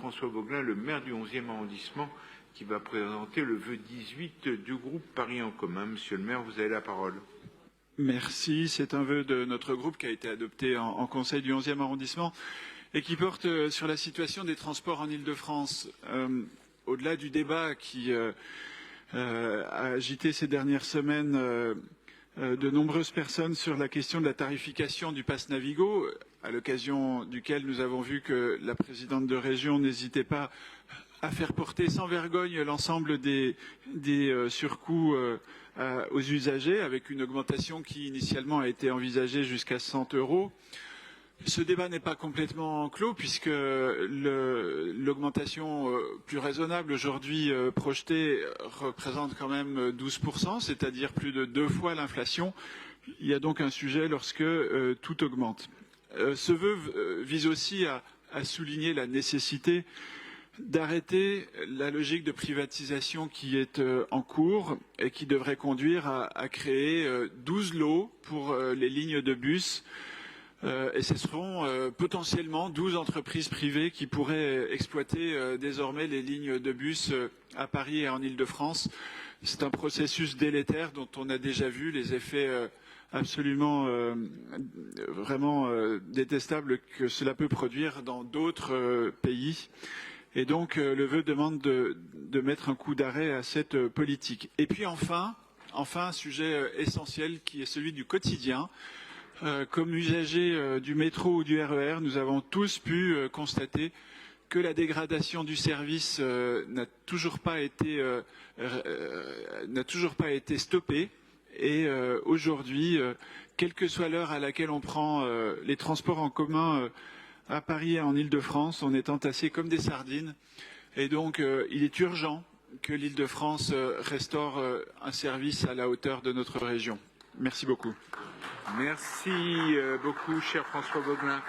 François Vaugelin, le maire du 11e arrondissement, qui va présenter le vœu 18 du groupe Paris en commun. Monsieur le maire, vous avez la parole. Merci. C'est un vœu de notre groupe qui a été adopté en conseil du 11e arrondissement et qui porte sur la situation des transports en Île-de-France. Au-delà du débat qui a agité ces dernières semaines de nombreuses personnes sur la question de la tarification du pass Navigo, à l'occasion duquel nous avons vu que la présidente de région n'hésitait pas à faire porter sans vergogne l'ensemble des surcoûts aux usagers, avec une augmentation qui initialement a été envisagée jusqu'à 100 €. Ce débat n'est pas complètement clos puisque l'augmentation plus raisonnable aujourd'hui projetée représente quand même 12%, c'est-à-dire plus de 2 fois l'inflation. Il y a donc un sujet lorsque tout augmente. Ce vœu vise aussi à souligner la nécessité d'arrêter la logique de privatisation qui est en cours et qui devrait conduire à créer 12 lots pour les lignes de bus. Et ce seront potentiellement 12 entreprises privées qui pourraient exploiter désormais les lignes de bus à Paris et en Île-de-France. C'est un processus délétère dont on a déjà vu les effets absolument vraiment détestables que cela peut produire dans d'autres pays. Et donc le vœu demande de mettre un coup d'arrêt à cette politique. Et puis enfin, un sujet essentiel qui est celui du quotidien. Comme usagers du métro ou du RER, nous avons tous pu constater que la dégradation du service n'a toujours pas été stoppée. Et aujourd'hui, quelle que soit l'heure à laquelle on prend les transports en commun à Paris et en Île-de-France, on est entassés comme des sardines. Et donc, il est urgent que l'Île-de-France restaure un service à la hauteur de notre région. Merci beaucoup. Merci beaucoup, cher François Vaugelin.